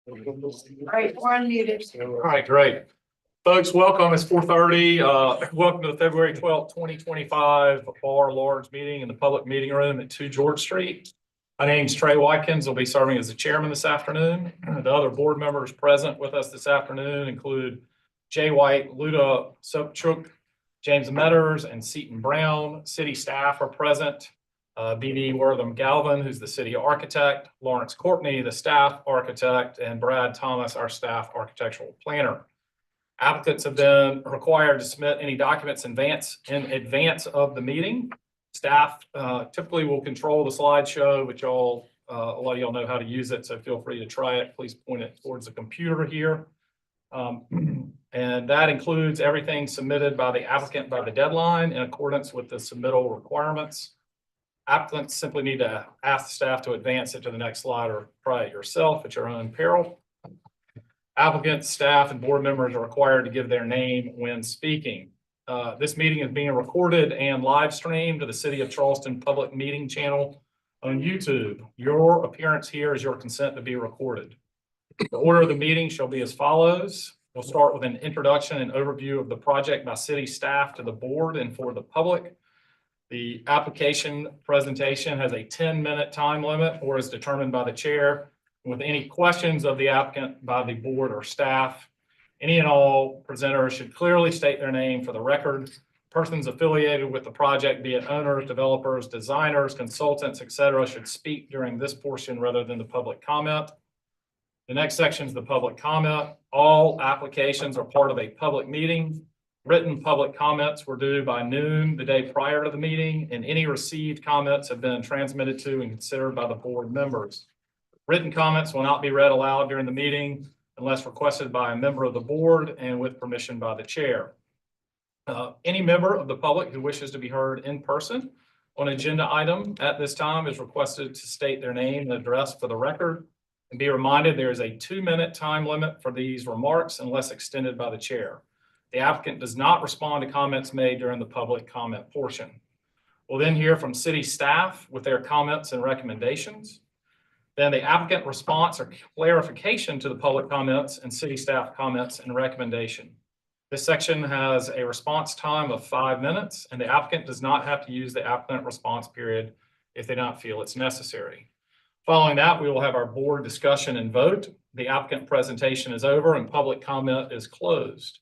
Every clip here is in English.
All right, we're unmuted. All right, great. Folks, welcome. It's 4:30. Welcome to the February 12th, 2025 bar large meeting in the public meeting room at 2 George Street. My name's Trey Watkins. I'll be serving as the chairman this afternoon. The other board members present with us this afternoon include Jay White, Luda Sobchuk, James Metters, and Seton Brown. City staff are present. B.D. Wortham Galvin, who's the city architect, Lawrence Courtney, the staff architect, and Brad Thomas, our staff architectural planner. Applicants have been required to submit any documents in advance of the meeting. Staff typically will control the slideshow, which a lot of y'all know how to use it, so feel free to try it. Please point it towards the computer here. And that includes everything submitted by the applicant by the deadline in accordance with the submittal requirements. Applicants simply need to ask the staff to advance it to the next slide or try it yourself at your own peril. Applicants, staff, and board members are required to give their name when speaking. This meeting is being recorded and live streamed to the City of Charleston public meeting channel on YouTube. Your appearance here is your consent to be recorded. The order of the meeting shall be as follows. We'll start with an introduction and overview of the project by city staff to the board and for the public. The application presentation has a 10-minute time limit or is determined by the chair. With any questions of the applicant by the board or staff, any and all presenters should clearly state their name for the record. Persons affiliated with the project, be it owners, developers, designers, consultants, etc., should speak during this portion rather than the public comment. The next section is the public comment. All applications are part of a public meeting. Written public comments were due by noon the day prior to the meeting, and any received comments have been transmitted to and considered by the board members. Written comments will not be read aloud during the meeting unless requested by a member of the board and with permission by the chair. Any member of the public who wishes to be heard in person on an agenda item at this time is requested to state their name and address for the record. And be reminded there is a 2-minute time limit for these remarks unless extended by the chair. The applicant does not respond to comments made during the public comment portion. We'll then hear from city staff with their comments and recommendations. Then the applicant response or clarification to the public comments and city staff comments and recommendation. This section has a response time of 5 minutes, and the applicant does not have to use the applicant response period if they don't feel it's necessary. Following that, we will have our board discussion and vote. The applicant presentation is over and public comment is closed.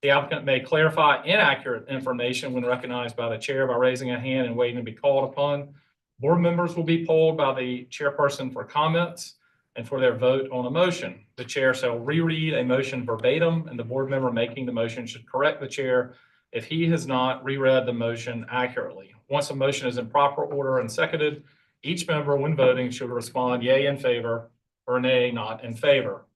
The applicant may clarify inaccurate information when recognized by the chair by raising a hand and waiting to be called upon. Board members will be polled by the chairperson for comments and for their vote on a motion. The chair shall reread a motion verbatim, and the board member making the motion should correct the chair if he has not reread the motion accurately. Once a motion is in proper order and seconded, each member, when voting, should respond yea in favor or nay not in favor.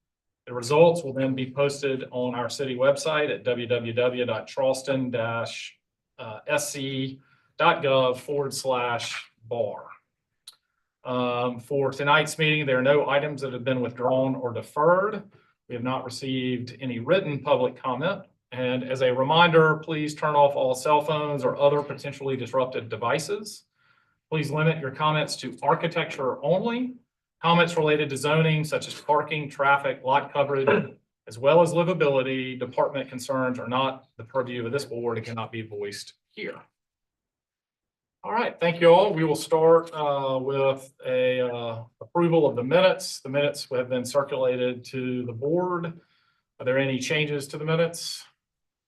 The results will then be posted on our city website at www.charleston-sc.gov/bar. For tonight's meeting, there are no items that have been withdrawn or deferred. We have not received any written public comment. And as a reminder, please turn off all cell phones or other potentially disruptive devices. Please limit your comments to architecture only. Comments related to zoning, such as parking, traffic, lot coverage, as well as livability, department concerns are not the purview of this board and cannot be voiced here. All right, thank you all. We will start with a approval of the minutes. The minutes have been circulated to the board. Are there any changes to the minutes?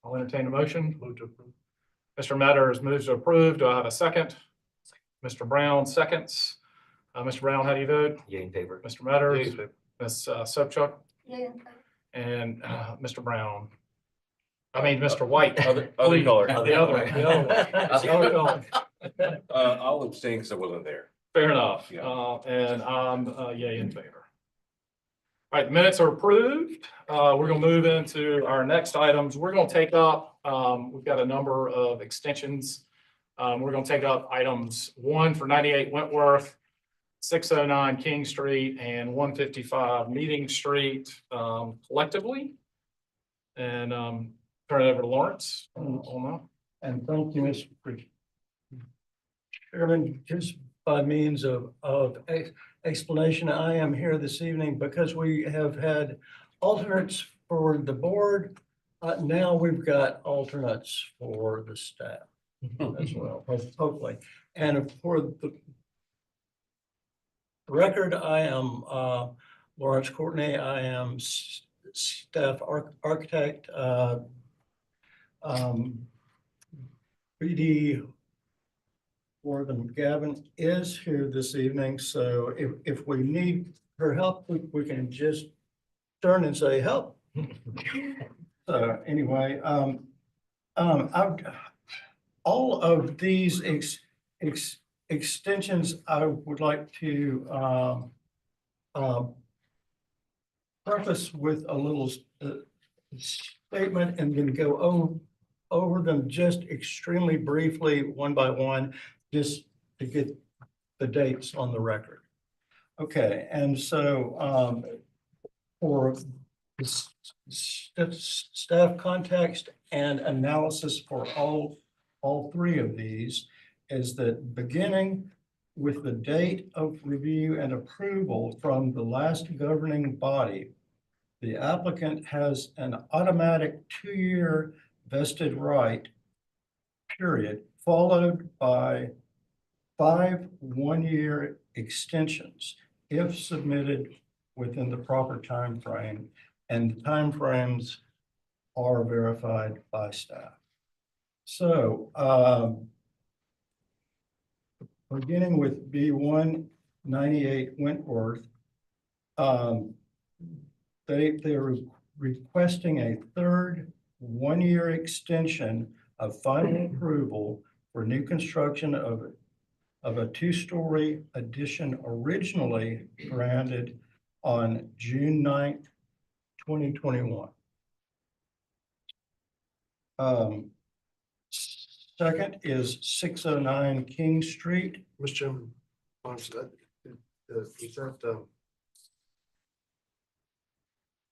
I'll entertain a motion. Move to approve. Mr. Metters moves to approve. Do I have a second? Mr. Brown seconds. Mr. Brown, how do you vote? Yea in favor. Mr. Metters, Ms. Sobchuk, Yeah. and Mr. Brown. I mean, Mr. White. Other Please. color. The other color. I'll abstain because I wasn't there. Fair enough. Yeah. And I'm yea in favor. All right, the minutes are approved. We're going to move into our next items. We're going to take up, we've got a number of extensions. We're going to take up items 1 for 98 Wentworth, 609 King Street, and 155 Meeting Street collectively. And turn it over to Lawrence on that. And thank you, Mr. Chairman. Just by means of explanation. I am here this evening because we have had alternates for the board. Now we've got alternates for the staff as well, hopefully. And for the record, I am Lawrence Courtney. I am staff architect. BD Morgan Gavin is here this evening, so if we need her help, we can just turn and say help. So anyway, all of these extensions, I would like to preface with a little statement and then go over them just extremely briefly, one by one, just to get the dates on the record. Okay, and so for staff context and analysis for all three of these is that beginning with the date of review and approval from the last governing body, the applicant has an automatic 2-year vested right, period, followed by 5 1-year extensions if submitted within the proper time frame, and the time frames are verified by staff. So beginning with B198 Wentworth, they're requesting a third 1-year extension of final approval for new construction of a 2-story addition originally granted on June 9th, 2021. Second is 609 King Street. Mr. Chairman, is that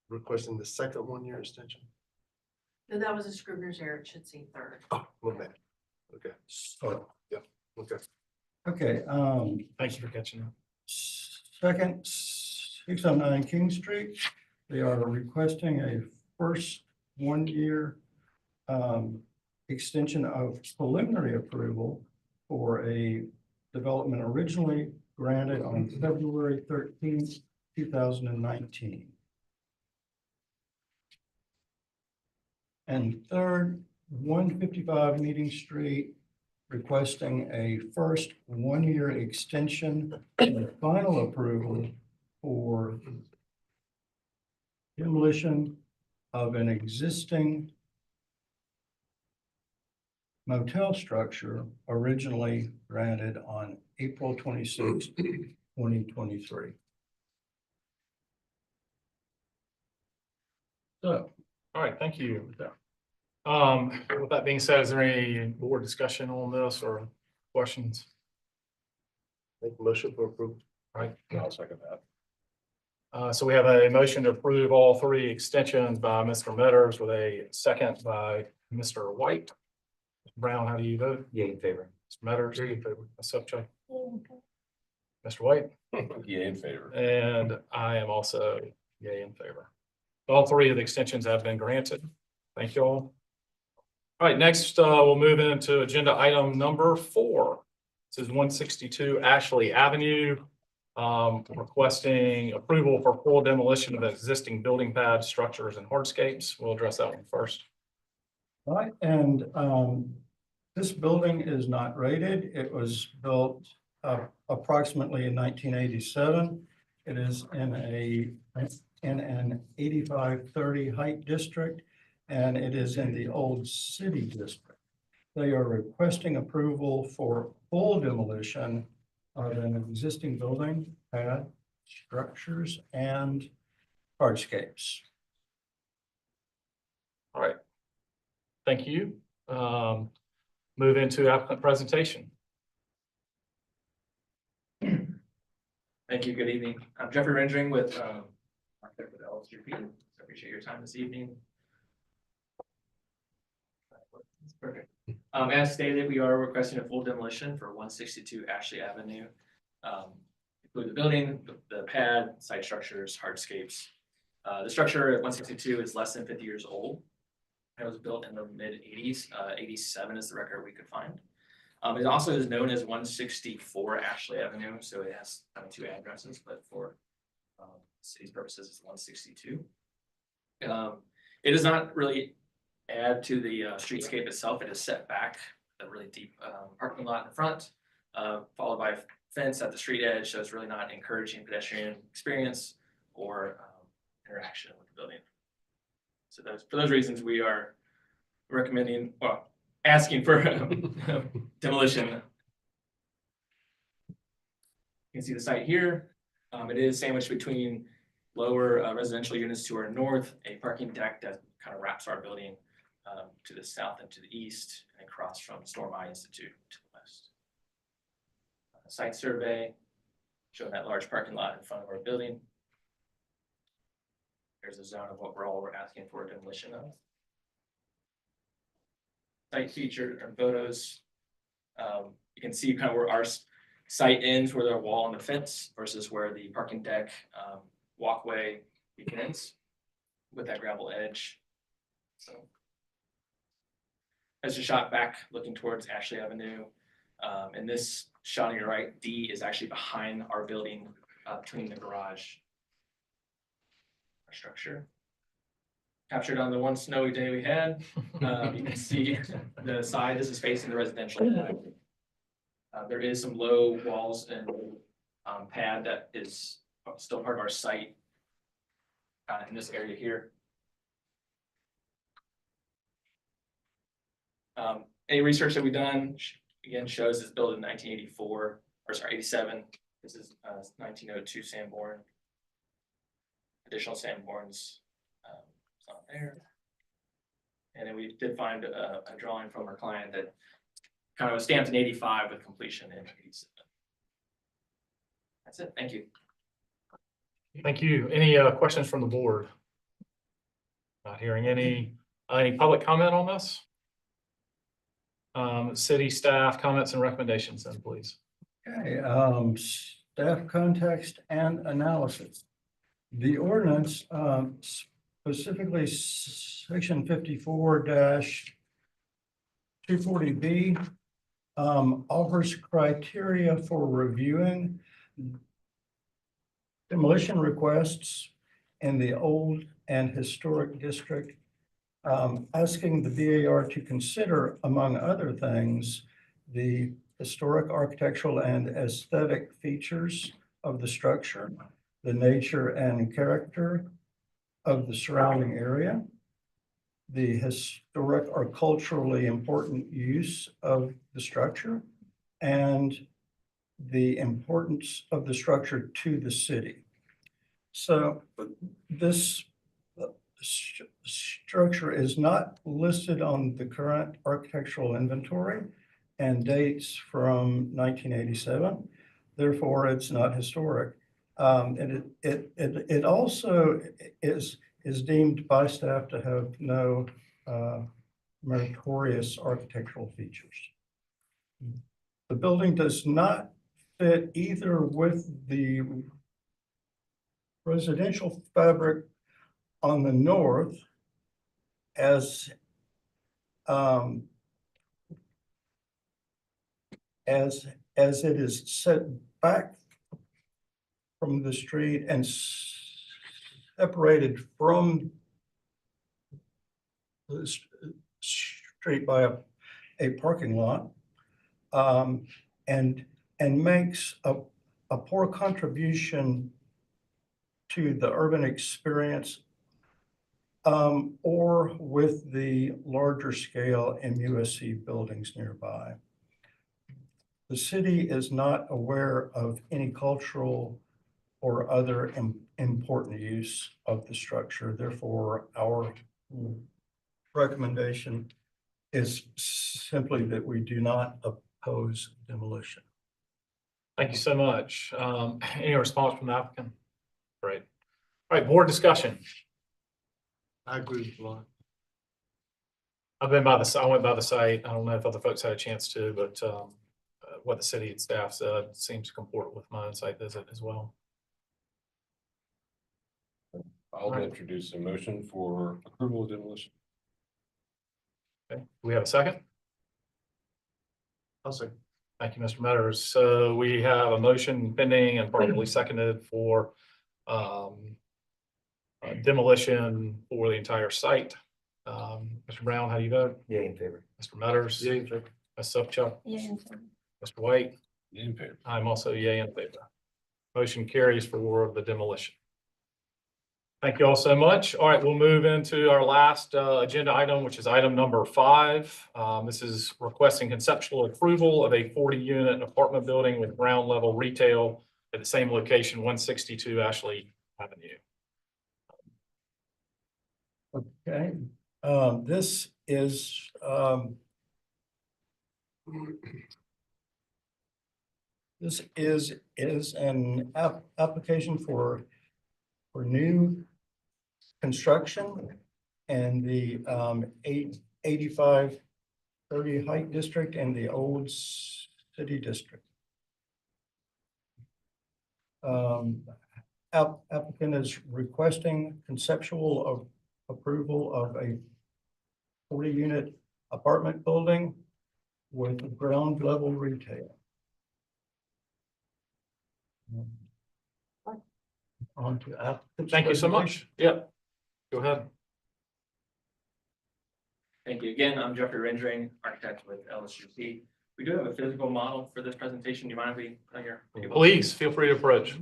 requesting the second 1-year extension? No, that was a Scrivener's error. It should say third. Oh, my bad. Okay, Oh, okay. okay, Thank you for catching up. second, 609 King Street. They are requesting a first 1-year extension of preliminary approval for a development originally granted on February 13th, 2019. And third, 155 Meeting Street, requesting a first 1-year extension and final approval for demolition of an existing motel structure originally granted on April 26, 2023. So, All right, thank you. With that being said, is there any board discussion on this or questions? Make a motion for approval. All right, I'll second that. so we have a motion to approve all 3 extensions by Mr. Metters with a second by Mr. White. Mr. Brown, how do you vote? Yay in favor. Mr. Metters? Myself, Chuck. Mr. White? Yay in favor. And I am also yay in favor. All 3 of the extensions have been granted. Thank you all. All right, next we'll move into agenda item number 4. This is 162 Ashley Avenue. Requesting approval for full demolition of existing building pads, structures, and hardscapes. We'll address that one first. right, and this building is not rated. It was built approximately in 1987. It is in an 85-30 height district, and it is in the old city district. They are requesting approval for full demolition of an existing building, pad, structures, and hardscapes. All right. Thank you. Move into applicant presentation. Thank you. Good evening. I'm Jeffrey Rendring with Architect with LSGP. I appreciate your time this evening. Perfect. As stated, we are requesting a full demolition for 162 Ashley Avenue. Include the building, the pad, site structures, hardscapes. The structure at 162 is less than 50 years old. It was built in the mid-80s. 87 is the record we could find. It also is known as 164 Ashley Avenue, so it has kind of two addresses, but for city's purposes, it's 162. It does not really add to the streetscape itself. It is set back a really deep parking lot in front, followed by a fence at the street edge, so it's really not encouraging pedestrian experience or interaction with the building. So for those reasons, we are recommending, well, asking for demolition. You can see the site here. It is sandwiched between lower residential units to our north, a parking deck that kind of wraps our building to the south and to the east, and across from Storm Eye Institute to the west. Site survey showing that large parking lot in front of our building. There's a zone of what we're asking for demolition of. Site feature or photos. You can see kind of where our site ends, where the wall and the fence versus where the parking deck walkway begins with that gravel edge. So as a shot back looking towards Ashley Avenue. And this shot on your right, D is actually behind our building between the garage. Our structure. Captured on the one snowy day we had. You can see the side, this is facing the residential side. There is some low walls and pad that is still part of our site in this area here. Any research that we've done again shows it's built in 1984, or sorry, 87. This is 1902 Sanborn. Additional Sanborns not there. And then we did find a drawing from our client that kind of was stamped in 85 with completion in 87. That's it. Thank you. Thank you. Any questions from the board? Not hearing any public comment on this? City staff comments and recommendations then, please. Okay, staff context and analysis. The ordinance, specifically section 54-240B, offers criteria for reviewing demolition requests in the old and historic district, asking the BAR to consider, among other things, the historic, architectural, and aesthetic features of the structure, the nature and character of the surrounding area, the historic or culturally important use of the structure, and the importance of the structure to the city. So this structure is not listed on the current architectural inventory and dates from 1987. Therefore, it's not historic. And it also is deemed by staff to have no meritorious architectural features. The building does not fit either with the residential fabric on the north as it is set back from the street and separated from the street by a parking lot, and makes a poor contribution to the urban experience, or with the larger scale MUSC buildings nearby. The city is not aware of any cultural or other important use of the structure. Therefore, our recommendation is simply that we do not oppose demolition. Thank you so much. Any response from the applicant? Great. All right, board discussion. I agree with Lauren. I've been by I went by the site. I don't know if other folks had a chance to, but what the city and staff said seems to comport with my site visit as well. I'll introduce a motion for approval of demolition. Okay, do we have a second? I'll say. Thank you, Mr. Metters. So we have a motion pending and probably seconded for demolition for the entire site. Mr. Brown, how do you vote? Yeah, in favor. Mr. Metters? Yay, in favor. Ms. Upchuck? Yeah. Mr. White? In favor. I'm also yay in favor. Motion carries for the demolition. Thank you all so much. All right, we'll move into our last agenda item, which is item number 5. This is requesting conceptual approval of a 40-unit apartment building with ground level retail at the same location, 162 Ashley Avenue. Okay, this is, this is an application for new construction and the 8530 Height District and the Old City District. Applicant is requesting conceptual approval of a 40-unit apartment building with ground level retail. On to applicant's Thank you so presentation. much. Yep. Go ahead. Thank you. Again, I'm Jeffrey Rendring, architect with LSUP. We do have a physical model for this presentation. Do you mind if we put on your? Please feel free to approach.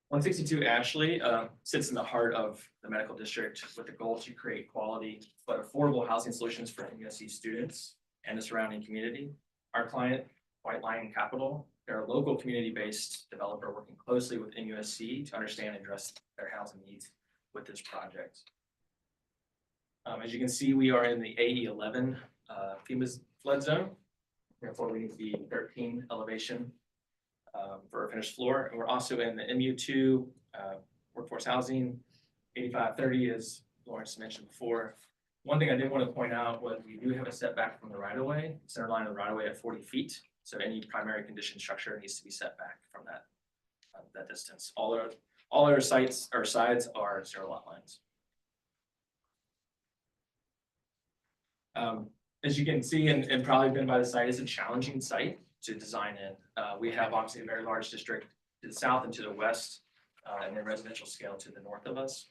One 162 Ashley sits in the heart of the medical district with the goal to create quality but affordable housing solutions for MUSC students and the surrounding community. Our client, White Lion Capital, they're a local community-based developer working closely with MUSC to understand and address their housing needs with this project. As you can see, we are in the AE11 FEMA flood zone. Therefore, we need to be 13 elevation for a finished floor. And we're also in the MU2 workforce housing. 8530, as Lawrence mentioned before. One thing I did want to point out was we do have a setback from the right of way, center line of the right of way at 40 feet. So any primary condition structure needs to be set back from that distance. All our sites or sides are 0 lot lines. As you can see, and probably been by the site, is a challenging site to design in. We have obviously a very large district to the south and to the west, and then residential scale to the north of us.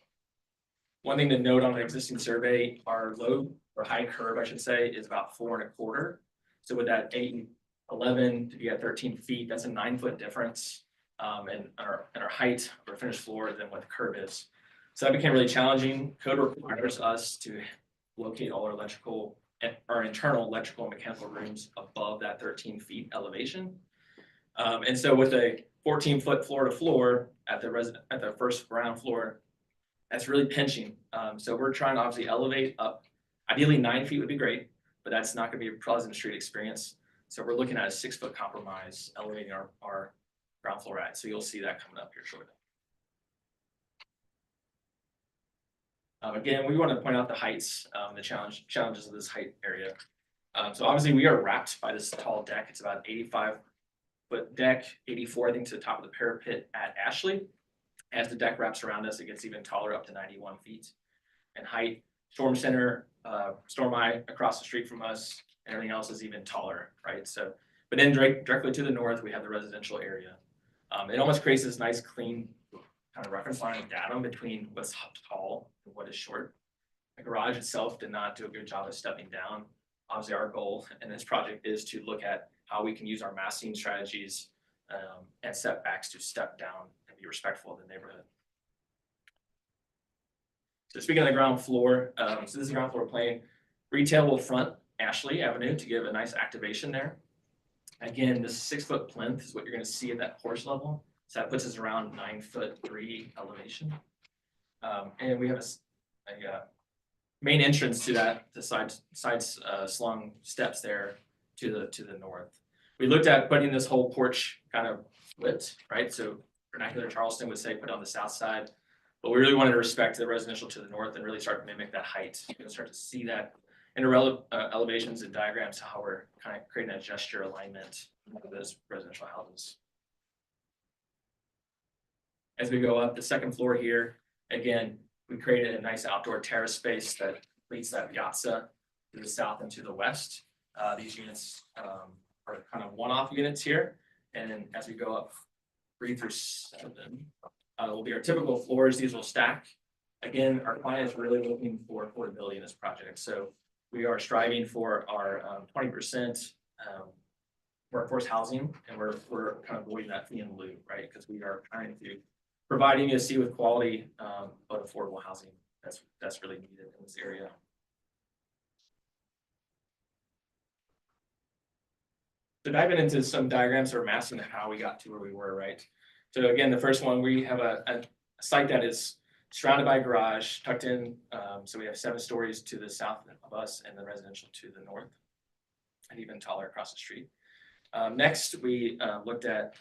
One thing to note on the existing survey, our low or high curve, I should say, is about 4 1/4. So with that 8 and 11 to be at 13 feet, that's a 9-foot difference in our height or finished floor than what the curve is. So that became really challenging. Code requires us to locate all our internal electrical and mechanical rooms above that 13 feet elevation. And so with a 14-foot floor to floor at the first ground floor, that's really pinching. So we're trying to obviously elevate up. Ideally 9 feet would be great, but that's not gonna be a Pleasant Street experience. So we're looking at a 6-foot compromise elevating our ground floor at. So you'll see that coming up here shortly. Again, we want to point out the heights, the challenges of this height area. So obviously we are wrapped by this tall deck. It's about 85-foot deck, 84, I think, to the top of the parapet at Ashley. As the deck wraps around us, it gets even taller, up to 91 feet in height. Storm center, storm eye across the street from us, and everything else is even taller, right? So, but then directly to the north, we have the residential area. It almost creates this nice, clean kind of reference line of datum between what's tall and what is short. The garage itself did not do a good job of stepping down. Obviously, our goal in this project is to look at how we can use our massing strategies and setbacks to step down and be respectful of the neighborhood. So speaking of the ground floor, so this is the ground floor plan. Retail will front Ashley Avenue to give a nice activation there. Again, this 6-foot plinth is what you're going to see at that porch level. So that puts us around 9'3" elevation. And we have a main entrance to that, the sides slung steps there to the north. We looked at putting this whole porch kind of flipped, right? So vernacular Charleston would say put on the south side. But we really wanted to respect the residential to the north and really start to mimic that height. You can start to see that in elevations and diagrams, how we're kind of creating that gesture alignment of those residential houses. As we go up the second floor here, again, we created a nice outdoor terrace space that leads that piazza to the south and to the west. These units are kind of one-off units here. And then as we go up 3 through 7, will be our typical floors. These will stack. Again, our client is really looking for affordability in this project. So we are striving for our 20% workforce housing, and we're kind of avoiding that fee in lieu, right? Because we are trying to provide ESC with quality but affordable housing. That's really needed in this area. So diving into some diagrams that are masking how we got to where we were, right? So again, the first one, we have a site that is surrounded by a garage, tucked in. So we have 7 stories to the south of us and the residential to the north, and even taller across the street. Next, we looked at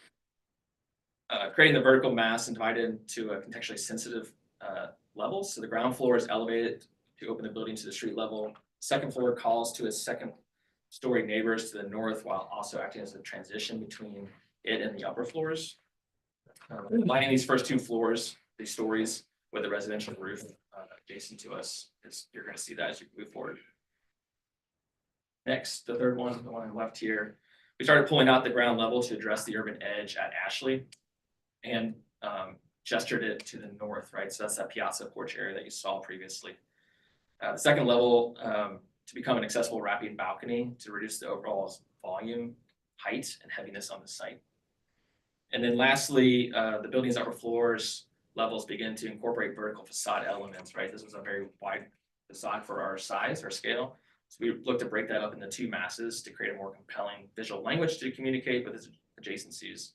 creating the vertical mass and divided into a contextually sensitive levels. So the ground floor is elevated to open the building to the street level. Second floor calls to its second story neighbors to the north, while also acting as a transition between it and the upper floors. Lining these first 2 floors, these stories, with a residential roof adjacent to us, you're going to see that as you move forward. Next, the third one, the one on the left here, we started pulling out the ground level to address the urban edge at Ashley, and gestured it to the north, right? So that's that piazza porch area that you saw previously. The second level to become an accessible wrapping balcony to reduce the overall volume, height, and heaviness on the site. And then lastly, the building's upper floors levels begin to incorporate vertical facade elements, right? This was a very wide facade for our size, our scale. So we looked to break that up into 2 masses to create a more compelling visual language to communicate with its adjacencies.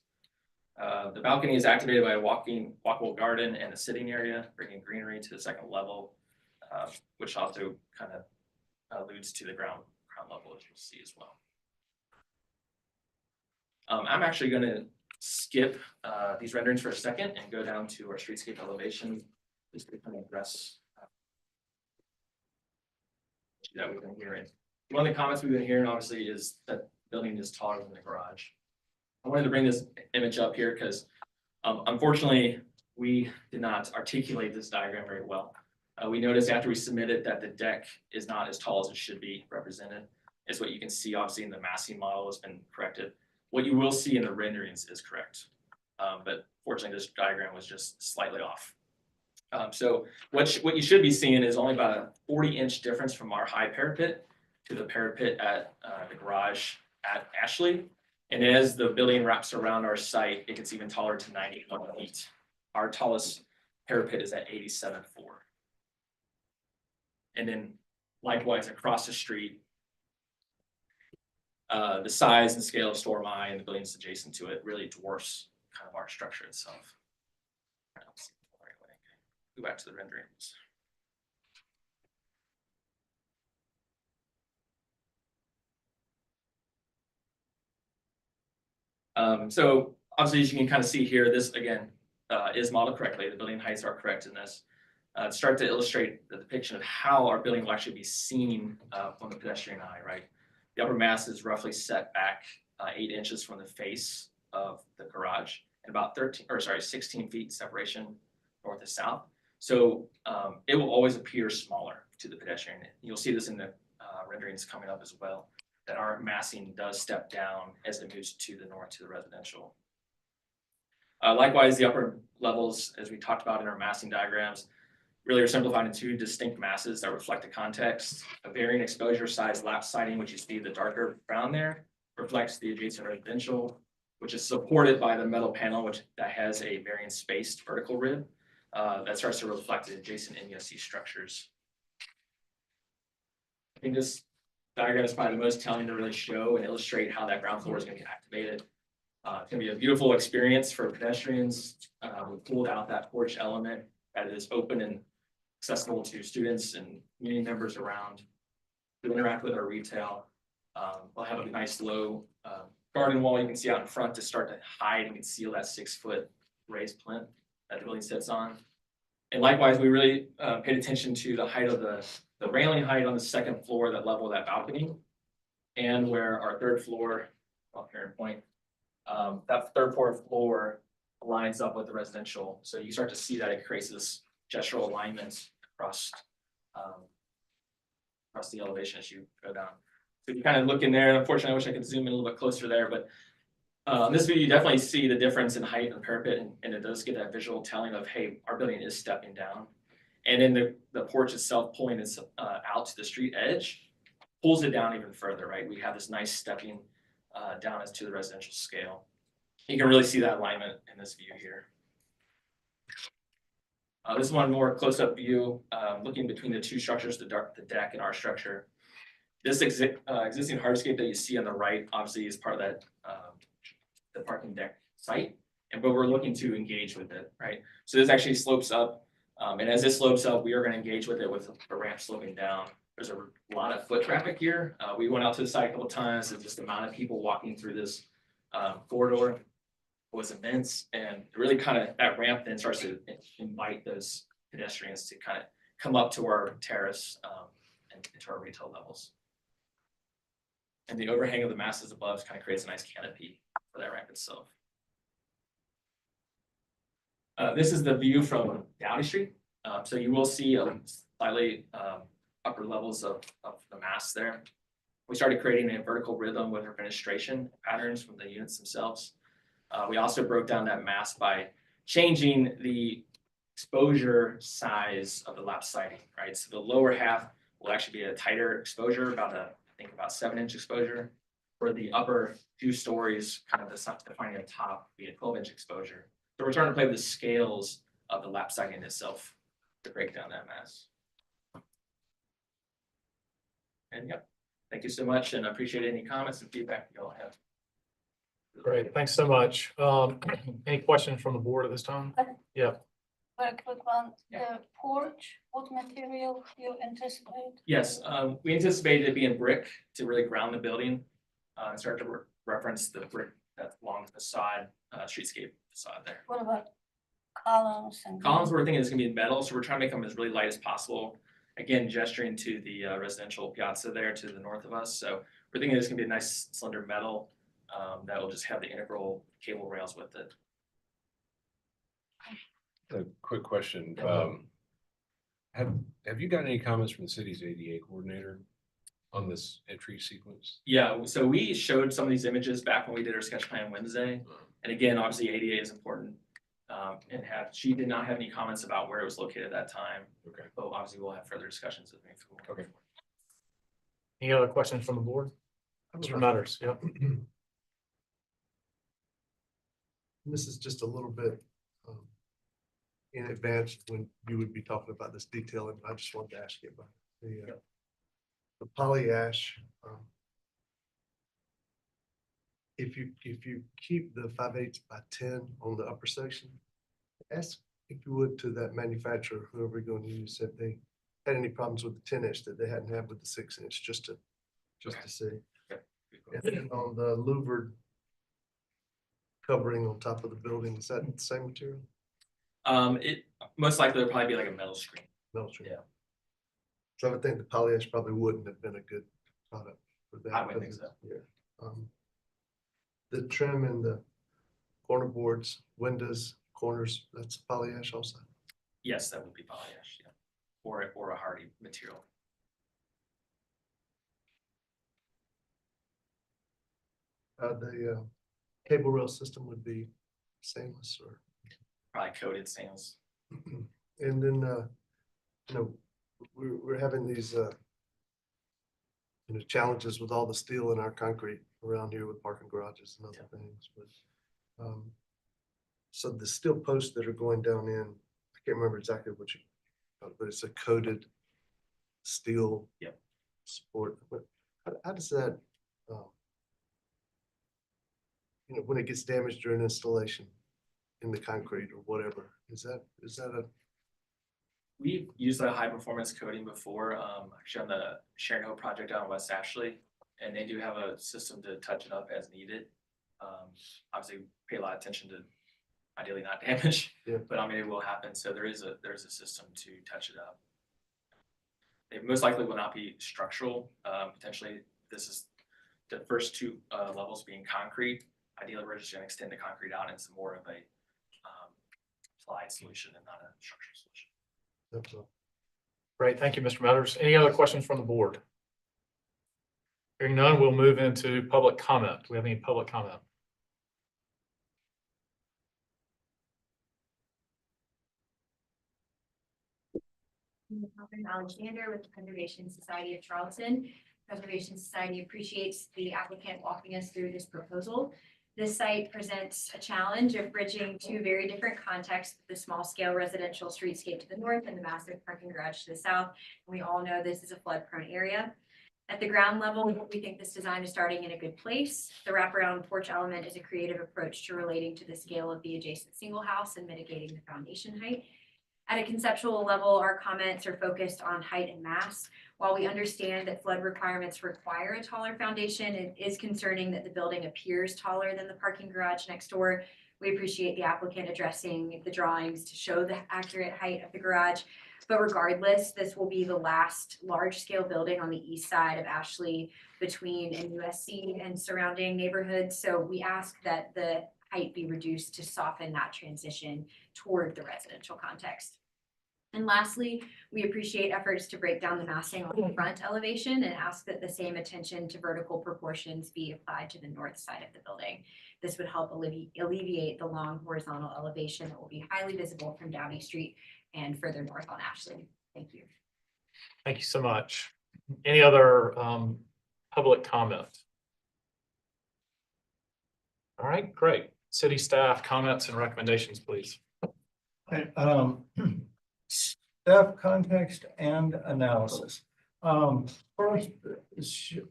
The balcony is activated by a walkable garden and a sitting area, bringing greenery to the second level, which also kind of alludes to the ground level, as you'll see as well. I'm actually going to skip these renderings for a second and go down to our streetscape elevation, just to kind of address that we've been hearing. One of the comments we've been hearing, obviously, is that the building is taller than the garage. I wanted to bring this image up here because unfortunately, we did not articulate this diagram very well. We noticed after we submitted that the deck is not as tall as it should be represented. It's what you can see, obviously, in the massing model has been corrected. What you will see in the renderings is correct. But fortunately, this diagram was just slightly off. So what you should be seeing is only about a 40-inch difference from our high parapet to the parapet at the garage at Ashley. And as the building wraps around our site, it gets even taller to 91 feet. Our tallest parapet is at 87.4. And then likewise across the street, the size and scale of Store My and the buildings adjacent to it really dwarfs kind of our structure itself. Go back to the renderings. So obviously, as you can kind of see here, this again is modeled correctly. The building heights are correct in this. Start to illustrate the depiction of how our building will actually be seen from the pedestrian eye, right? The upper mass is roughly set back 8 inches from the face of the garage and about 16 feet separation north to south. So it will always appear smaller to the pedestrian. You'll see this in the renderings coming up as well, that our massing does step down as it moves to the north to the residential. Likewise, the upper levels, as we talked about in our massing diagrams, really are simplified into 2 distinct masses that reflect the context. A varying exposure size lap siding, which you see the darker brown there, reflects the adjacent residential, which is supported by the metal panel, that has a varying spaced vertical rib that starts to reflect the adjacent NESC structures. I think this diagram is probably the most telling to really show and illustrate how that ground floor is going to be activated. It's going to be a beautiful experience for pedestrians. We pulled out that porch element that is open and accessible to students and community members around to interact with our retail. We'll have a nice low garden wall you can see out in front to start to hide and conceal that 6-foot raised plinth that the building sits on. And likewise, we really paid attention to the height of the railing height on the second floor, that level of that balcony. And where our third floor, up here in point, that third, fourth floor lines up with the residential. So you start to see that it creates this gestural alignment across the elevation as you go down. So you kind of look in there, unfortunately, I wish I could zoom in a little bit closer there, but in this video, you definitely see the difference in height and parapet, and it does get that visual telling of, hey, our building is stepping down. And then the porch itself pulling this out to the street edge pulls it down even further, right? We have this nice stepping down as to the residential scale. You can really see that alignment in this view here. This is one more close-up view, looking between the two structures, the deck and our structure. This existing hardscape that you see on the right, obviously, is part of that the parking deck site, but we're looking to engage with it, right? So this actually slopes up, and as it slopes up, we are going to engage with it with a ramp sloping down. There's a lot of foot traffic here. We went out to the site a couple of times, and just the amount of people walking through this corridor was immense, and really kind of that ramp then starts to invite those pedestrians to kind of come up to our terrace and into our retail levels. And the overhang of the masses above kind of creates a nice canopy for that ramp itself. This is the view from Downey Street. So you will see slightly upper levels of the mass there. We started creating a vertical rhythm with our fenestration patterns from the units themselves. We also broke down that mass by changing the exposure size of the lap siding, right? So the lower half will actually be a tighter exposure, about I think about 7-inch exposure. For the upper 2 stories, kind of defining the top, be a 12-inch exposure. So we're trying to play with the scales of the lap siding itself to break down that mass. And yeah, thank you so much, and I appreciate any comments and feedback you all have. Great, thanks so much. Any questions from the board at this time? Yeah, Very quick one, Yeah. the porch, what material you anticipate? Yes, we anticipated it being brick to really ground the building, and start to reference the brick that's along the facade, streetscape facade there. What about columns and? Columns, we're thinking is gonna be metal, so we're trying to make them as really light as possible. Again, gesturing to the residential piazza there to the north of us, so we're thinking it's gonna be a nice slender metal that will just have the integral cable rails with it. A quick question. Yeah. Have you gotten any comments from the city's ADA coordinator on this entry sequence? Yeah, so we showed some of these images back when we did our sketch plan Wednesday. And again, obviously ADA is important. And she did not have any comments about where it was located at that time. Okay. But obviously we'll have further discussions with me. Okay. any other questions from the board? Mr. Nutters, yeah. This is just a little bit in advance when you would be talking about this detail, and I just wanted to ask you about the poly ash. If you keep the 5/8 by 10 on the upper section, ask if you would to that manufacturer, whoever you're going to use, if they had any problems with the 10-inch that they hadn't had with the 6-inch, just to see. And then on the louvered covering on top of the building, is that the same material? It most likely will probably be like a metal screen. No, sure. Yeah. So I would think the poly-ash probably wouldn't have been a good product for that. I would think so. Yeah. The trim and the corner boards, windows, corners, that's poly-ash also. Yes, that would be poly-ash, yeah. Or a hardy material. The cable rail system would be stainless or, Probably coated stainless. and then, we're having these, challenges with all the steel and our concrete around here with parking garages and other things, but, so the steel posts that are going down in, I can't remember exactly what you, but it's a coated steel. Yep. Support, but how does that, when it gets damaged during installation in the concrete or whatever, is that We've used a high performance coating before, actually on the Sharon Hill project out in West Ashley, and they do have a system to touch it up as needed. Obviously, pay a lot of attention to ideally not damage, Yeah. but I mean, it will happen, so there's a system to touch it up. It most likely will not be structural, potentially, this is the first two levels being concrete. Ideally, we're just gonna extend the concrete out into more of a applied solution and not a structural solution. That's all. Great, thank you, Mr. Metters. Any other questions from the board? Hearing none, we'll move into public comment. Do we have any public comment? Catherine Alexander with the Preservation Society of Charleston. Preservation Society appreciates the applicant walking us through this proposal. This site presents a challenge of bridging two very different contexts, the small scale residential streetscape to the north and the massive parking garage to the south. And we all know this is a flood prone area. At the ground level, we think this design is starting in a good place. The wraparound porch element is a creative approach to relating to the scale of the adjacent single house and mitigating the foundation height. At a conceptual level, our comments are focused on height and mass. While we understand that flood requirements require a taller foundation, it is concerning that the building appears taller than the parking garage next door. We appreciate the applicant addressing the drawings to show the accurate height of the garage. But regardless, this will be the last large-scale building on the east side of Ashley between NUSC and surrounding neighborhoods. So we ask that the height be reduced to soften that transition toward the residential context. And lastly, we appreciate efforts to break down the massing on the front elevation and ask that the same attention to vertical proportions be applied to the north side of the building. This would help alleviate the long horizontal elevation that will be highly visible from Downey Street and further north on Ashley. Thank you. Thank you so much. Any other public comment? All right, great. City staff comments and recommendations, please. Staff context and analysis. First,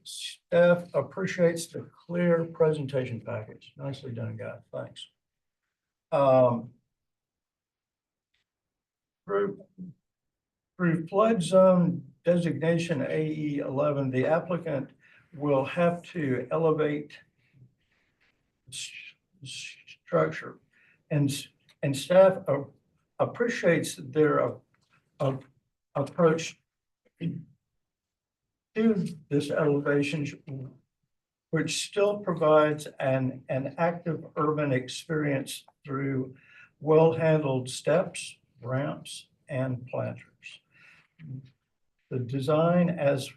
staff appreciates the clear presentation package. Nicely done, guys. Thanks. Through flood zone designation AE 11, the applicant will have to elevate structure, and staff appreciates their approach to this elevation, which still provides an active urban experience through well-handled steps, ramps, and planters. The design as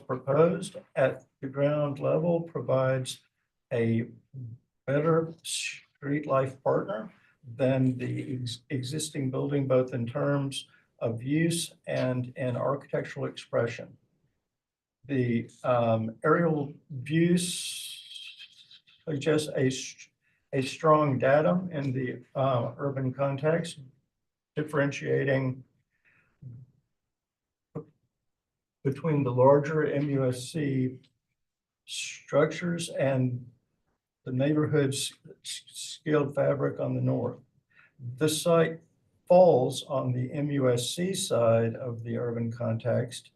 proposed at the ground level provides a better street life partner than the existing building, both in terms of use and in architectural expression. The aerial views suggest a strong datum in the urban context, differentiating between the larger MUSC structures and the neighborhood's scaled fabric on the north. This site falls on the MUSC side of the urban context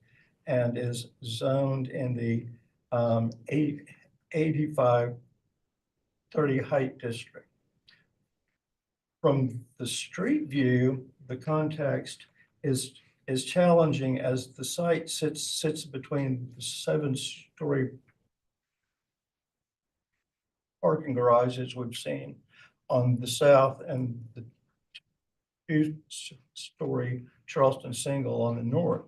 and is zoned in the 85-30 height district. From the street view, the context is challenging as the site sits between the 7-story parking garages we've seen on the south and the 2-story Charleston single on the north.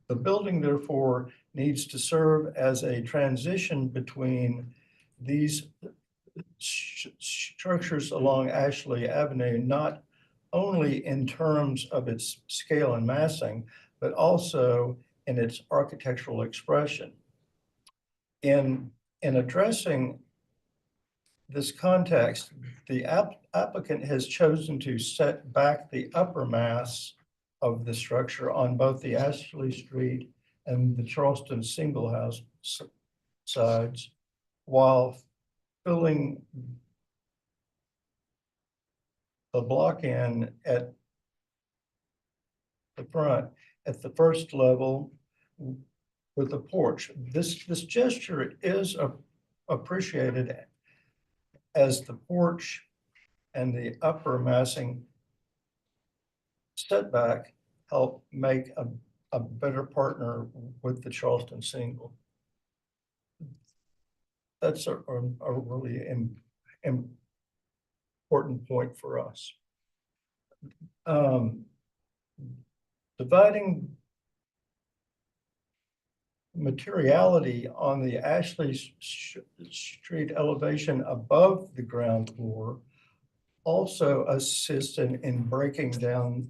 The building therefore needs to serve as a transition between these structures along Ashley Avenue, not only in terms of its scale and massing, but also in its architectural expression. In addressing this context, the applicant has chosen to set back the upper mass of the structure on both the Ashley Street and the Charleston single house sides, while filling the block in at the front at the first level with the porch. This gesture is appreciated as the porch and the upper massing setback help make a better partner with the Charleston single. That's a really important point for us. Dividing materiality on the Ashley Street elevation above the ground floor also assists in breaking down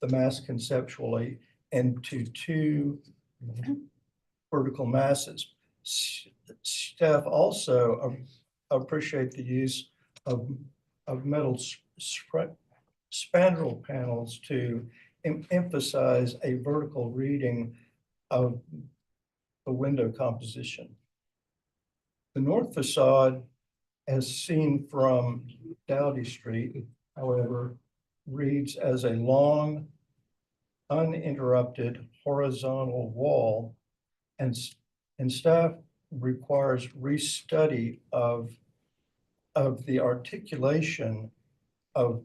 the mass conceptually into two vertical masses. Staff also appreciate the use of metal spandrel panels to emphasize a vertical reading of the window composition. The north facade, as seen from Dowdy Street, however, reads as a long, uninterrupted horizontal wall, and staff requires restudy of the articulation of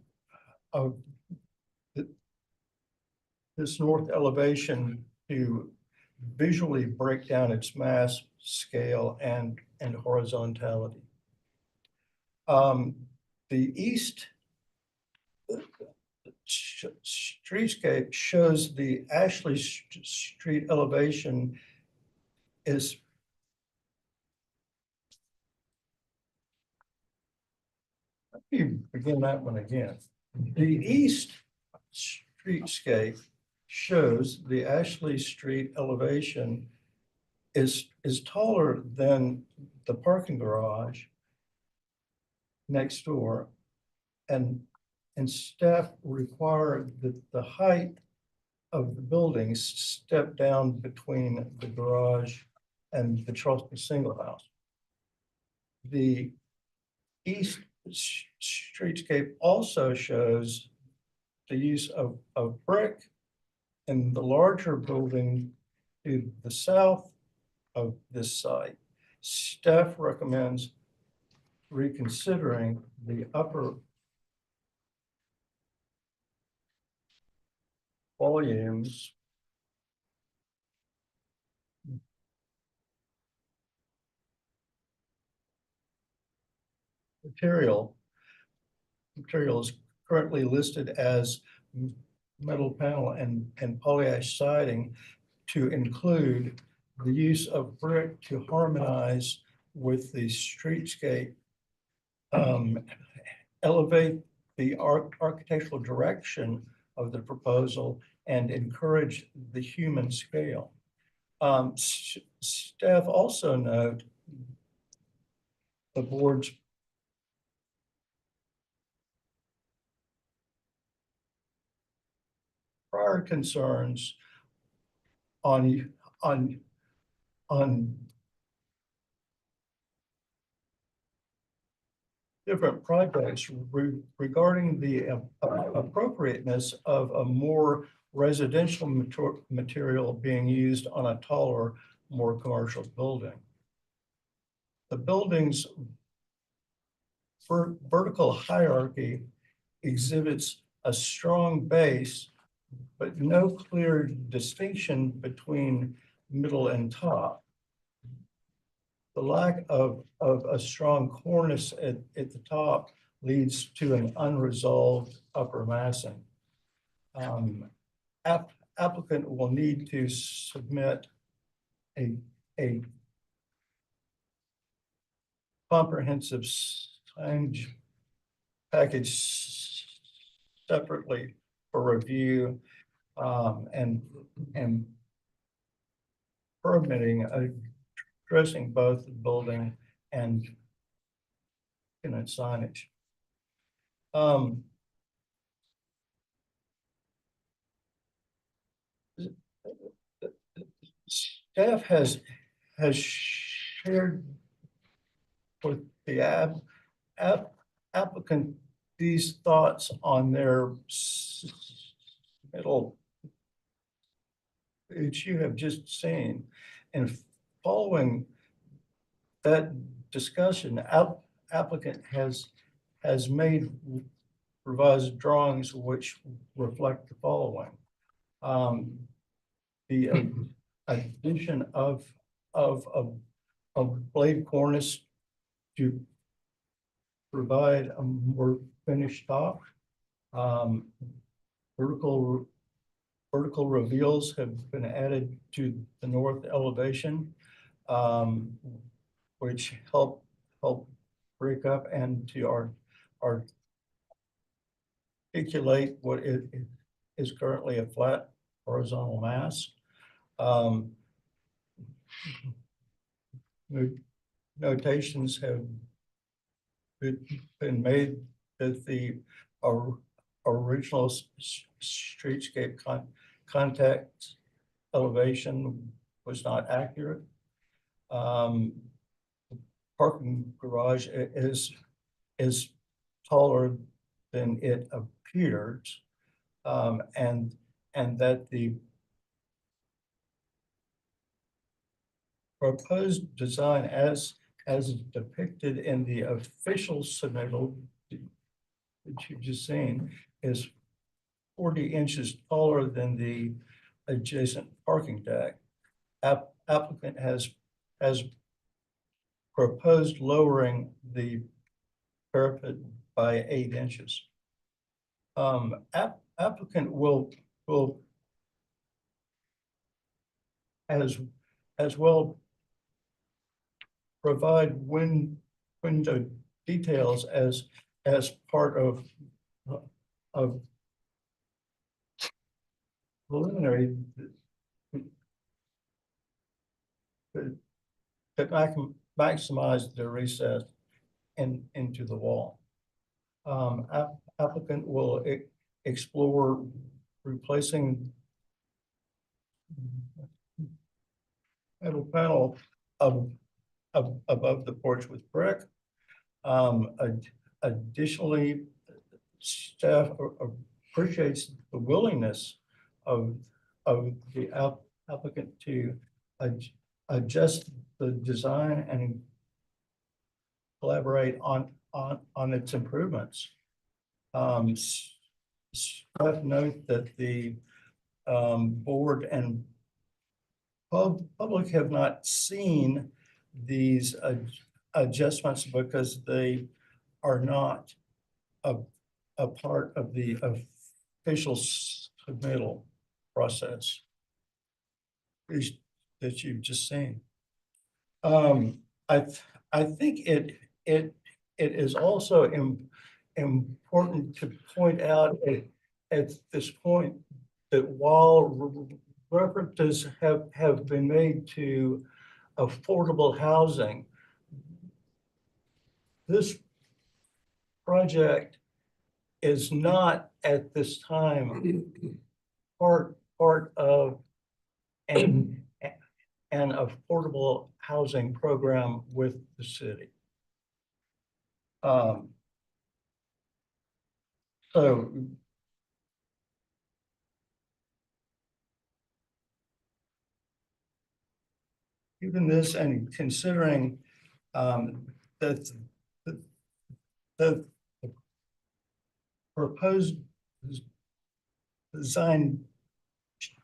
this north elevation to visually break down its mass, scale, and horizontality. The east streetscape shows the Ashley Street elevation is let me begin that one again. The east streetscape shows the Ashley Street elevation is taller than the parking garage next door, and staff require that the height of the buildings step down between the garage and the Charleston single house. The east streetscape also shows the use of brick in the larger building to the south of this site. Staff recommends reconsidering the upper volumes material is currently listed as metal panel and polyash siding to include the use of brick to harmonize with the streetscape, elevate the architectural direction of the proposal, and encourage the human scale. Staff also note the board's prior concerns on different projects regarding the appropriateness of a more residential material being used on a taller, more commercial building. The building's vertical hierarchy exhibits a strong base, but no clear distinction between middle and top. The lack of a strong cornice at the top leads to an unresolved upper massing. Applicant will need to submit a comprehensive signage package separately for review and permitting, addressing both the building and signage. Staff has shared with the applicant these thoughts on their middle which you have just seen, and following that discussion, applicant has made revised drawings which reflect the following. The addition of blade cornice to provide a more finished top. Vertical reveals have been added to the north elevation, which help break up and to articulate what it is currently a flat horizontal mass. Notations have been made that the original streetscape contact elevation was not accurate. Parking garage is taller than it appears, and that the proposed design as depicted in the official submittal that you've just seen is 40 inches taller than the adjacent parking deck. Applicant has proposed lowering the parapet by 8 inches. Applicant will as well provide window details as part of preliminary that maximize the recess into the wall. Applicant will explore replacing metal panel above the porch with brick. Additionally, staff appreciates the willingness of the applicant to adjust the design and collaborate on its improvements. Staff note that the board and public have not seen these adjustments because they are not a part of the official submittal process that you've just seen. I think it is also important to point out at this point that while references have been made to affordable housing, this project is not at this time part of an affordable housing program with the city. So given this and considering that the proposed design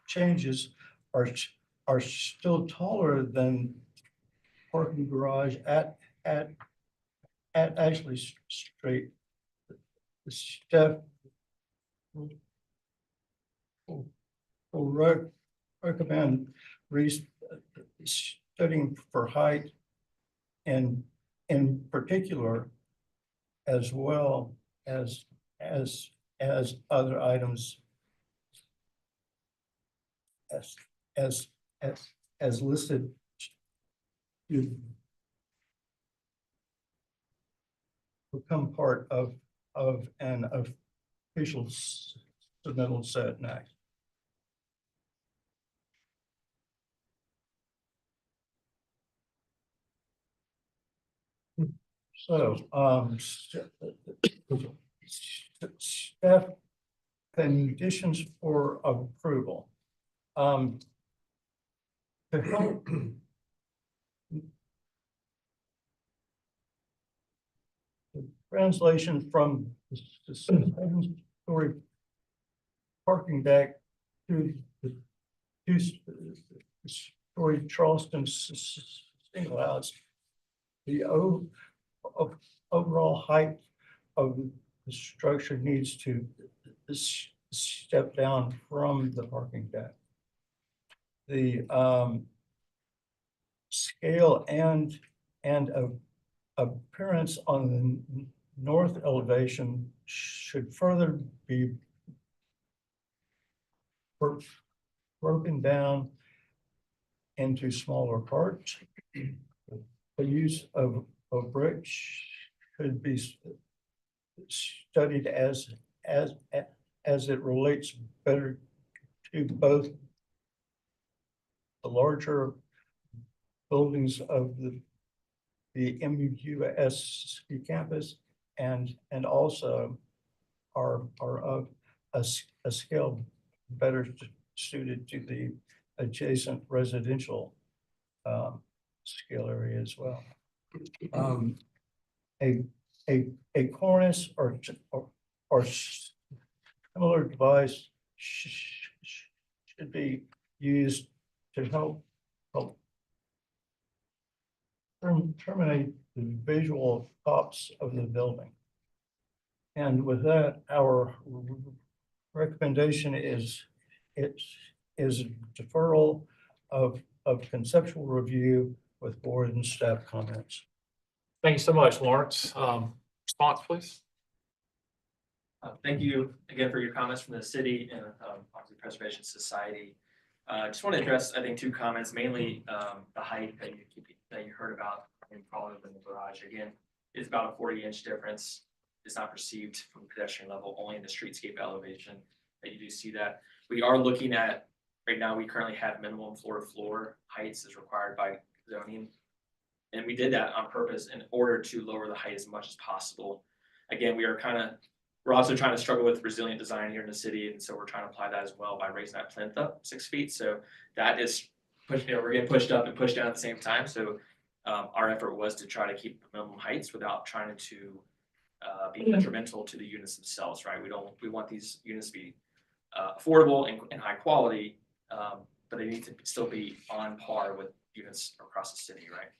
changes are still taller than parking garage at Ashley Street. The staff will recommend studying for height and in particular, as well as other items as listed to become part of an official submittal set next. So, staff conditions for approval. to help the translation from the 7-story parking deck to the 2-story Charleston single house. The overall height of the structure needs to step down from the parking deck. The scale and appearance on the north elevation should further be broken down into smaller parts. The use of bricks should be studied as it relates better to both the larger buildings of the MUSC campus and also are of a scale better suited to the adjacent residential scale area as well. A cornice or similar device should be used to help terminate the visual tops of the building. And with that, our recommendation is deferral of conceptual review with board and staff comments. Thank you so much, Lawrence. Response, please. Thank you again for your comments from the city and obviously Preservation Society. Just want to address, I think, two comments, mainly the height that you heard about in probably in the garage. Again, it's about a 40-inch difference. It's not perceived from the pedestrian level, only in the streetscape elevation that you do see that. We are looking at, right now, we currently have minimum floor-to-floor heights as required by zoning. And we did that on purpose in order to lower the height as much as possible. Again, we're also trying to struggle with resilient design here in the city. And so we're trying to apply that as well by raising that plinth up 6 feet. So that is we're getting pushed up and pushed down at the same time. So our effort was to try to keep the minimum heights without trying to be detrimental to the units themselves, right? We want these units to be affordable and high quality, but they need to still be on par with units across the city, right?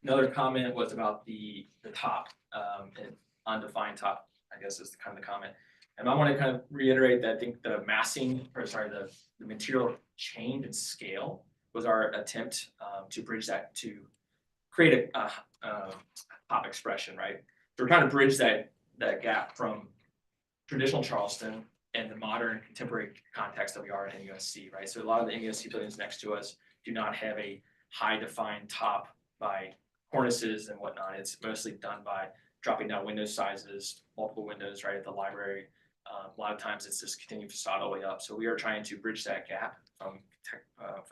Another comment was about the top and undefined top, I guess is kind of the comment. And I want to kind of reiterate that I think the the material change and scale was our attempt to bridge that to create a top expression, right? So we're trying to bridge that gap from traditional Charleston and the modern contemporary context that we are in MUSC, right? So a lot of the MUSC buildings next to us do not have a high defined top by cornices and whatnot. It's mostly done by dropping down window sizes, multiple windows, right, at the library. A lot of times it's just continued facade all the way up. So we are trying to bridge that gap from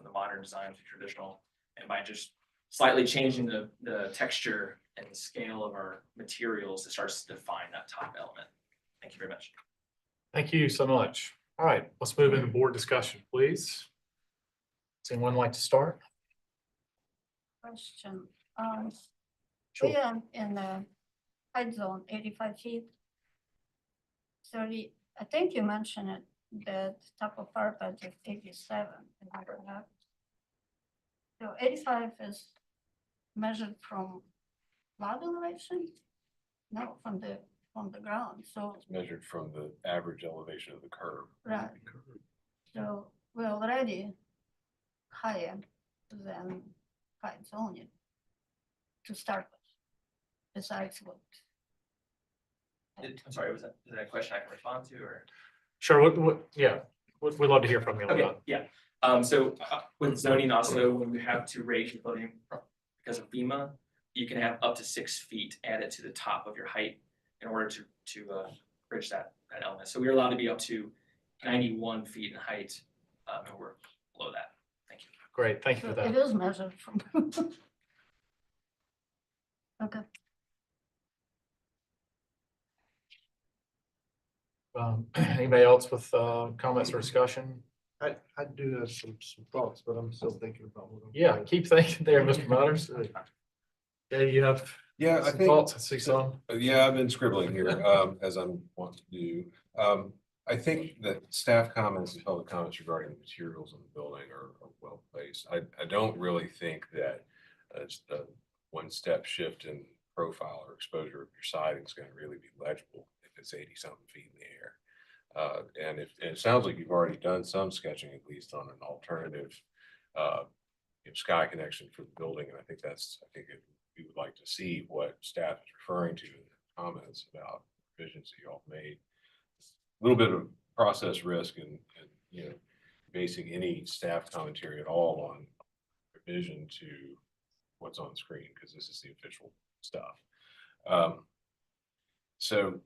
the modern design to traditional, and by just slightly changing the texture and the scale of our materials, it starts to define that top element. Thank you very much. Thank you so much. All right, let's move into board discussion, please. Does anyone like to start? Question. Sure. We are in the height zone, 85 feet. 30, I think you mentioned it, the top of parapet is 87. Is that correct? So 85 is measured from lot elevation? No, from the ground, so, It's measured from the average elevation of the curve. right. So we're already higher than height zone to start with, besides what. I'm sorry, is that a question I can respond to, or? Sure, yeah, we'd love to hear from you. Okay, yeah. So with zoning also, when you have to raise your building because of FEMA, you can have up to 6 feet added to the top of your height in order to bridge that element. So we're allowed to be up to 91 feet in height, and we're below that. Thank you. Great, thank you So for that. it is measured from. Okay. Anybody else with comments or discussion? I do have some thoughts, but I'm still thinking about what I'm. Yeah, keep thinking there, Mr. Mutters. Yeah, you have Yeah, I some think. thoughts, I see some. Yeah, I've been scribbling here, as I'm want to do. I think that staff comments and public comments regarding the materials in the building are well placed. I don't really think that it's a one-step shift in profile or exposure of your siding is going to really be legible if it's 80-something feet in the air. And it sounds like you've already done some sketching, at least on an alternative sky connection for the building, and I think we would like to see what staff is referring to in the comments about revisions that you all made. A little bit of process risk and basing any staff commentary at all on revision to what's on the screen, because this is the official stuff. So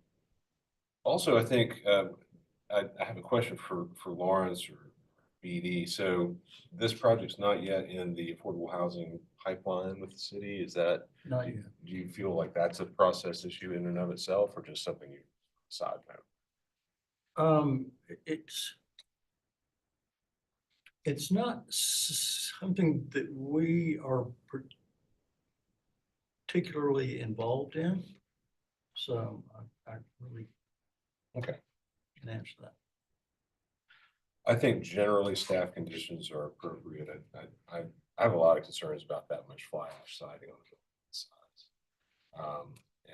also, I think I have a question for Lawrence or BD. So this project's not yet in the affordable housing pipeline with the city. Is that, Not yet. do you feel like that's a process issue in and of itself, or just something you side note? It's not something that we are particularly involved in. So I really. Okay. Can answer that. I think generally staff conditions are appropriate. I have a lot of concerns about that much fly ash siding on the sides.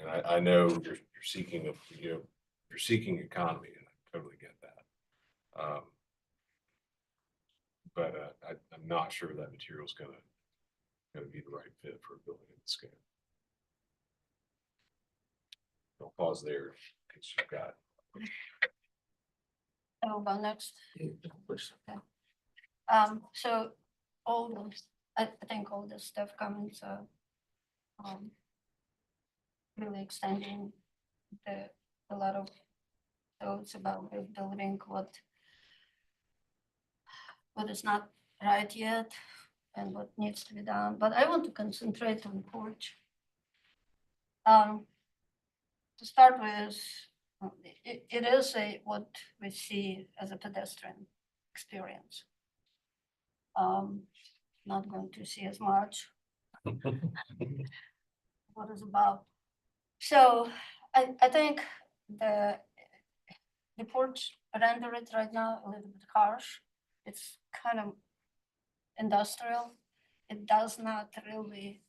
And I know you're seeking you're seeking economy, and I totally get that. But I'm not sure that material is gonna be the right fit for a building of the scale. I'll pause there because you've got. I'll go next. Okay. So all those, I think all the staff comments are really extending a lot of thoughts about the building, what is not right yet and what needs to be done. But I want to concentrate on porch. To start with, it is what we see as a pedestrian experience. Not going to see as much what is about. So I think the porch render it right now a little bit harsh. It's kind of industrial. It does not really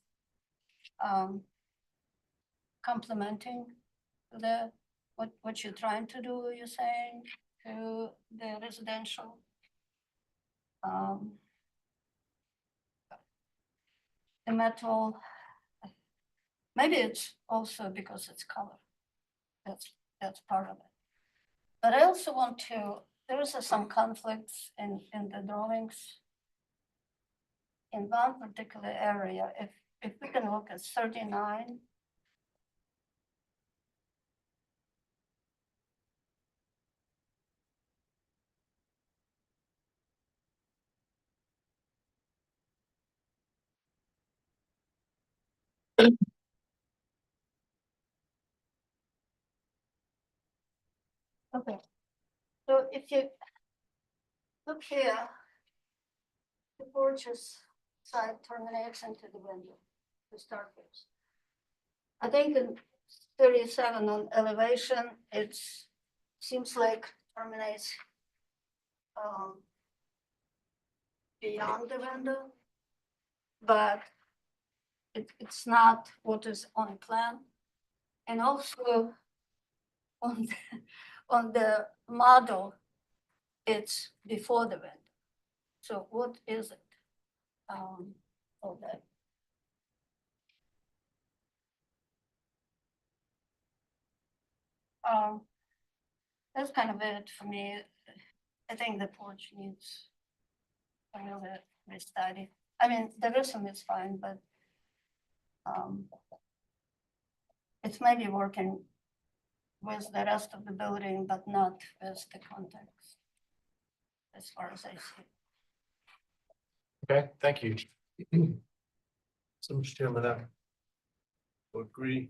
complementing what you're trying to do, you're saying, to the residential. The metal, maybe it's also because it's color. That's part of it. But I also want to, there is some conflicts in the drawings. In one particular area, if we can look at 39. Okay, so if you look here, the porch's side terminates into the window to start with. I think in 37 on elevation, it seems like terminates beyond the window, but it's not what is on plan. And also on the model, it's before the window. So what is it? All that. That's kind of it for me. I think the porch needs a little bit restudy. I mean, the rhythm is fine, but it's maybe working with the rest of the building, but not with the context, as far as I see. Okay, thank you. So, Mr. Chairman, I agree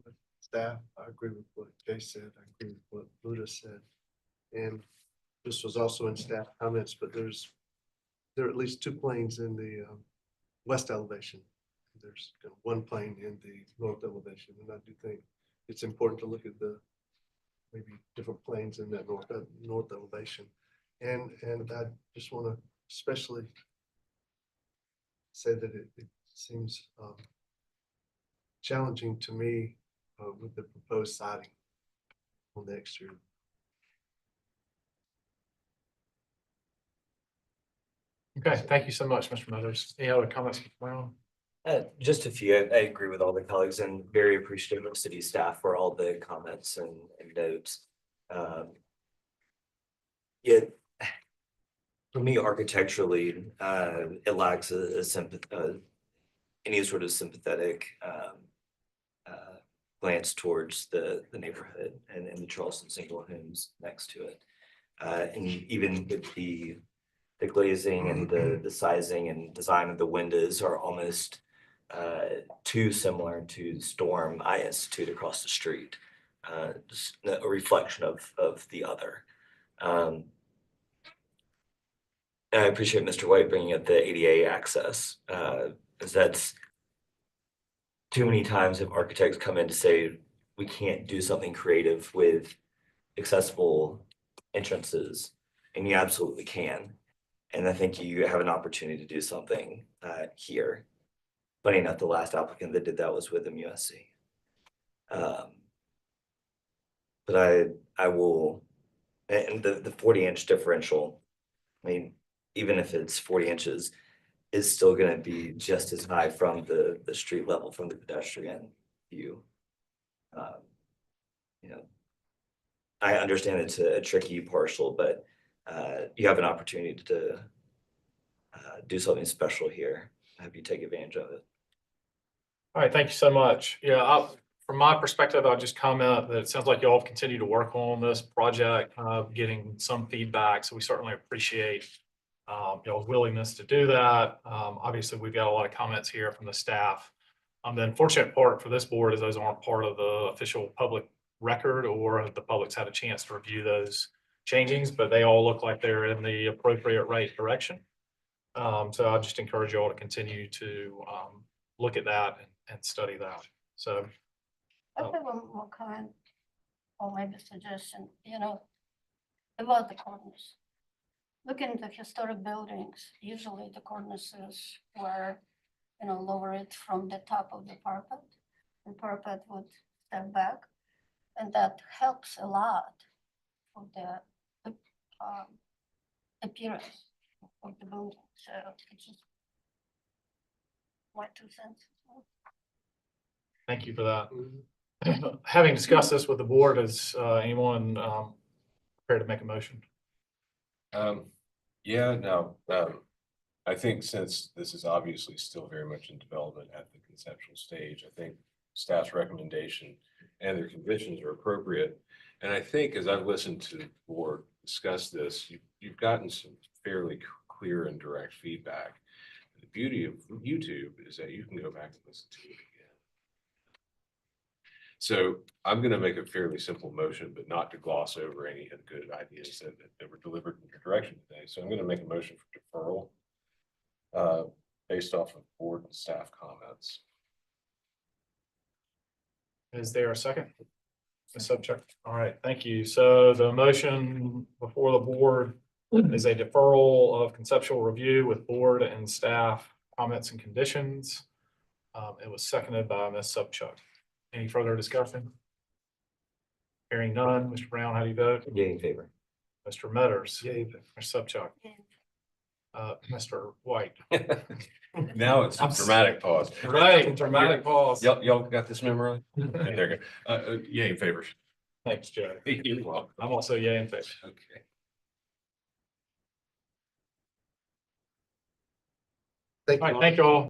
with staff. I agree with what Jay said. I agree with what Buddha said. And this was also in staff comments, but there are at least two planes in the west elevation. There's one plane in the north elevation, and I do think it's important to look at the maybe different planes in that north elevation. And I just want to especially say that it seems challenging to me with the proposed siding on the exterior. Okay, thank you so much, Mr. Mothers. Any other comments, Mr. Brown? Just a few. I agree with all the colleagues and very appreciative of city staff for all the comments and notes. Yet, for me, architecturally, it lacks any sort of sympathetic glance towards the neighborhood and the Charleston single homes next to it. And even with the glazing and the sizing and design of the windows are almost too similar to the Storm IS2 across the street. Just a reflection of the other. And I appreciate Mr. White bringing up the ADA access, as that's too many times have architects come in to say, we can't do something creative with accessible entrances, and you absolutely can. And I think you have an opportunity to do something here. Funny enough, the last applicant that did that was with MUSC. But I will, and the 40-inch differential, I mean, even if it's 40 inches, is still going to be just as high from the street level, from the pedestrian view. You know, I understand it's a tricky partial, but you have an opportunity to do something special here. I hope you take advantage of it. All right, thank you so much. Yeah, from my perspective, I'll just comment that it sounds like y'all have continued to work on this project, getting some feedback. So we certainly appreciate y'all's willingness to do that. Obviously, we've got a lot of comments here from the staff. The unfortunate part for this board is those aren't part of the official public record, or the public's had a chance to review those changings, but they all look like they're in the appropriate right direction. So I just encourage you all to continue to look at that and study that. So. I have one more comment or maybe suggestion, about the cornice. Looking at the historic buildings, usually the cornices were, lower it from the top of the parapet, and parapet would step back, and that helps a lot for the appearance of the building. So it's just my 2 cents. Thank you for that. Having discussed this with the board, is anyone prepared to make a motion? Yeah, no, I think since this is obviously still very much in development at the conceptual stage, I think staff's recommendation and their conditions are appropriate. And I think as I've listened to the board discuss this, you've gotten some fairly clear and direct feedback. The beauty of YouTube is that you can go back and listen to it again. So I'm going to make a fairly simple motion, but not to gloss over any of the good ideas that were delivered in your direction today. So I'm going to make a motion for deferral based off of board and staff comments. Is there a second? The subject. All right, thank you. So the motion before the board is a deferral of conceptual review with board and staff comments and conditions. It was seconded by Ms. Subchuck. Any further discussion? Hearing none. Mr. Brown, how do you vote? Yay in favor. Mr. Metters? Yay. Mr. Subchuck? Mr. White? Now it's a dramatic pause. Right, dramatic pause. Y'all got this memorized? Okay, there you go. Yay in favor. Thanks, Joe. You're welcome. I'm also yay in favor. Okay. Thank All you. right, thank you all.